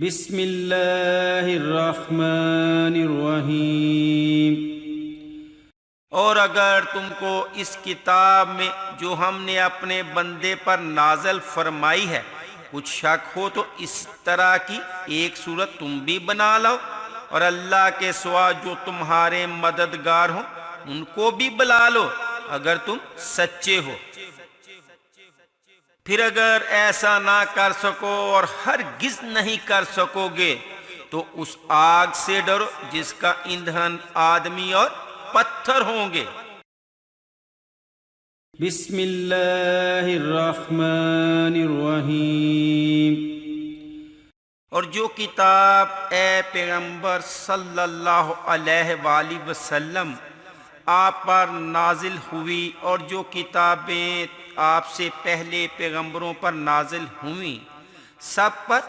بسم اللہ الرحمن الرحیم۔ اور اگر تم کو اس کتاب میں جو ہم نے اپنے بندے پر نازل فرمائی ہے کچھ شک ہو تو اس طرح کی ایک صورت تم بھی بنا لو، اور اللہ کے سوا جو تمہارے مددگار ہوں ان کو بھی بلا لو اگر تم سچے ہو۔ پھر اگر ایسا نہ کر سکو اور ہرگز نہیں کر سکو گے تو اس آگ سے ڈرو جس کا ایندھن آدمی اور پتھر ہوں گے۔ بسم اللہ الرحمن الرحیم۔ اور جو کتاب اے پیغمبر صلی اللہ علیہ وآلہ وسلم آپ پر نازل ہوئی اور جو کتابیں آپ سے پہلے پیغمبروں پر نازل ہوئیں سب پر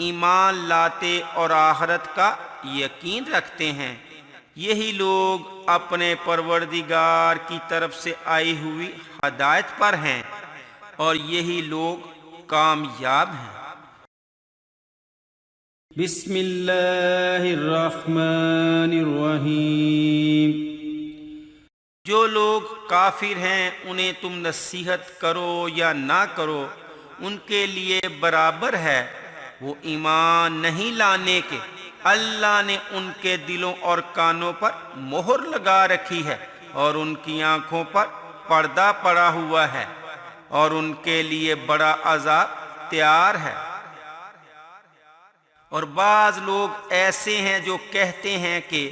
ایمان لاتے اور آخرت کا یقین رکھتے ہیں، یہی لوگ اپنے پروردگار کی طرف سے آئی ہوئی ہدایت پر ہیں اور یہی لوگ کامیاب ہیں۔ بسم اللہ الرحمن الرحیم۔ جو لوگ کافر ہیں انہیں تم نصیحت کرو یا نہ کرو ان کے لیے برابر ہے، وہ ایمان نہیں لانے کے اللہ نے ان کے دلوں اور کانوں پر مہر لگا رکھی ہے اور ان کی آنکھوں پر پردہ پڑا ہوا ہے اور ان کے لیے بڑا عذاب تیار ہے۔ اور بعض لوگ ایسے ہیں جو کہتے ہیں کہ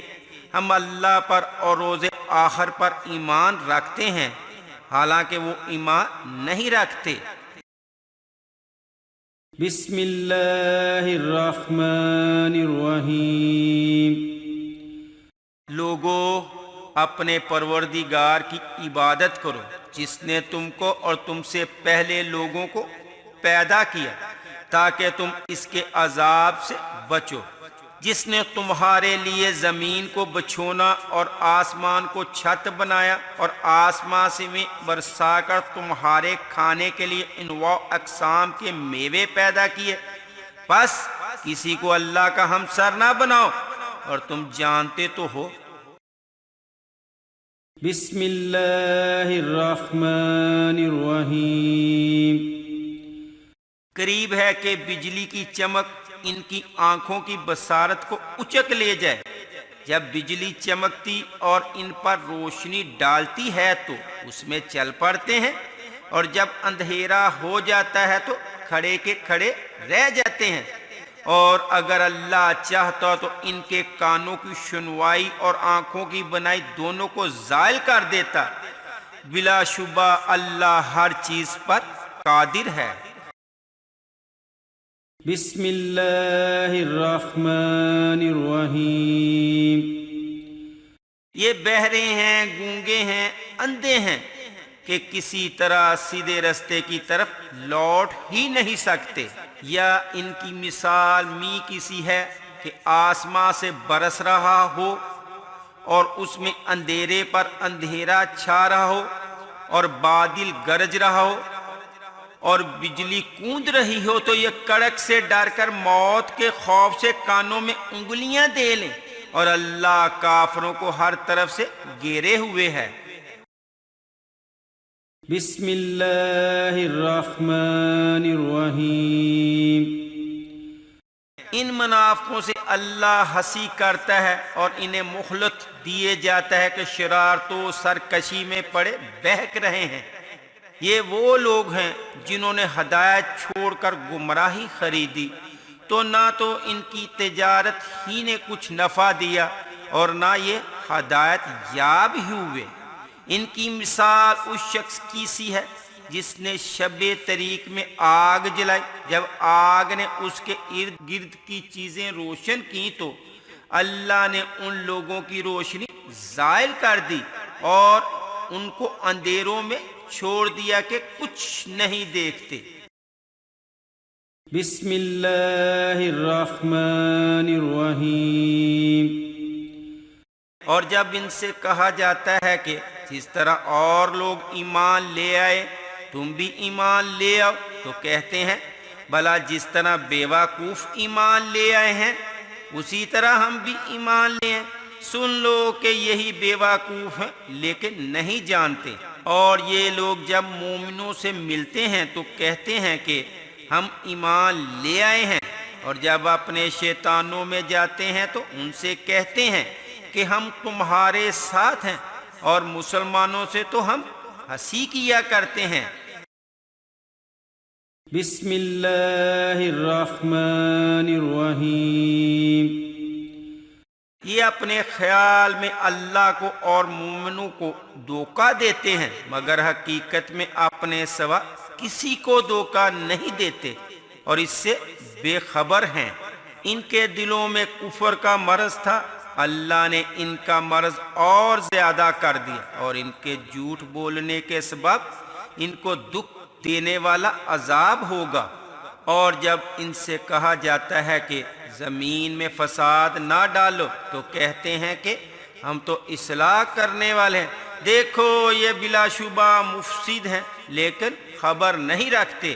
ہم اللہ پر اور روز آخر پر ایمان رکھتے ہیں، حالانکہ وہ ایمان نہیں رکھتے۔ بسم اللہ الرحمن الرحیم۔ لوگو اپنے پروردگار کی عبادت کرو جس نے تم کو اور تم سے پہلے لوگوں کو پیدا کیا تاکہ تم اس کے عذاب سے بچو، جس نے تمہارے لیے زمین کو بچھونا اور آسمان کو چھت بنایا اور آسمان سے میں برسا کر تمہارے کھانے کے لیے انواع اقسام کے میوے پیدا کیے، بس کسی کو اللہ کا ہمسر نہ بناؤ اور تم جانتے تو ہو۔ بسم اللہ الرحمن الرحیم۔ قریب ہے کہ بجلی کی چمک ان کی آنکھوں کی بصارت کو اچک لے جائے، جب بجلی چمکتی اور ان پر روشنی ڈالتی ہے تو اس میں چل پڑتے ہیں، اور جب اندھیرا ہو جاتا ہے تو کھڑے کے کھڑے رہ جاتے ہیں، اور اگر اللہ چاہتا تو ان کے کانوں کی سنوائی اور آنکھوں کی بنائی دونوں کو زائل کر دیتا، بلا شبہ اللہ ہر چیز پر قادر ہے۔ بسم اللہ الرحمن الرحیم۔ یہ بہرے ہیں، گونگے ہیں، اندھے ہیں کہ کسی طرح سیدھے رستے کی طرف لوٹ ہی نہیں سکتے، یا ان کی مثال کسی ہے کہ آسمان سے برس رہا ہو اور اس میں اندھیرے پر اندھیرا چھا رہا ہو اور بادل گرج رہا ہو اور بجلی کوند رہی ہو تو یہ کڑک سے ڈر کر موت کے خوف سے کانوں میں انگلیاں دے لیں، اور اللہ کافروں کو ہر طرف سے گھیرے ہوئے ہے۔ بسم اللہ الرحمن الرحیم۔ ان منافقوں سے اللہ ہنسی کرتا ہے اور انہیں مہلت دیے جاتا ہے کہ شرارت و سرکشی میں پڑے بہک رہے ہیں۔ یہ وہ لوگ ہیں جنہوں نے ہدایت چھوڑ کر گمراہی خریدی، تو نہ تو ان کی تجارت ہی نے کچھ نفع دیا اور نہ یہ ہدایت یاب ہی ہوئے۔ ان کی مثال اس شخص کی سی ہے جس نے شب طریق میں آگ جلائی، جب آگ نے اس کے ارد گرد کی چیزیں روشن کی تو اللہ نے ان لوگوں کی روشنی زائل کر دی اور ان کو اندھیروں میں چھوڑ دیا کہ کچھ نہیں دیکھتے۔ بسم اللہ الرحمن الرحیم۔ اور جب ان سے کہا جاتا ہے کہ جس طرح اور لوگ ایمان لے آئے تم بھی ایمان لے آؤ، تو کہتے ہیں بھلا جس طرح بیوقوف ایمان لے آئے ہیں اسی طرح ہم بھی ایمان لے آئے۔ سن لو کہ یہی بیوقوف ہیں لیکن نہیں جانتے، اور یہ لوگ جب مومنوں سے ملتے ہیں تو کہتے ہیں کہ ہم ایمان لے آئے ہیں، اور جب اپنے شیطانوں میں جاتے ہیں تو ان سے کہتے ہیں کہ ہم تمہارے ساتھ ہیں، اور مسلمانوں سے تو ہم ہنسی کیا کرتے ہیں۔ بسم اللہ الرحمن الرحیم۔ یہ اپنے خیال میں اللہ کو اور مومنوں کو دھوکہ دیتے ہیں، مگر حقیقت میں اپنے سوا کسی کو دھوکہ نہیں دیتے اور اس سے بے خبر ہیں۔ ان کے دلوں میں کفر کا مرض تھا، اللہ نے ان کا مرض اور زیادہ کر دیا، اور ان کے جھوٹ بولنے کے سبب ان کو دکھ دینے والا عذاب ہوگا۔ اور جب ان سے کہا جاتا ہے کہ زمین میں فساد نہ ڈالو تو کہتے ہیں کہ ہم تو اصلاح کرنے والے ہیں، دیکھو یہ بلا شبہ مفسد ہیں لیکن خبر نہیں رکھتے۔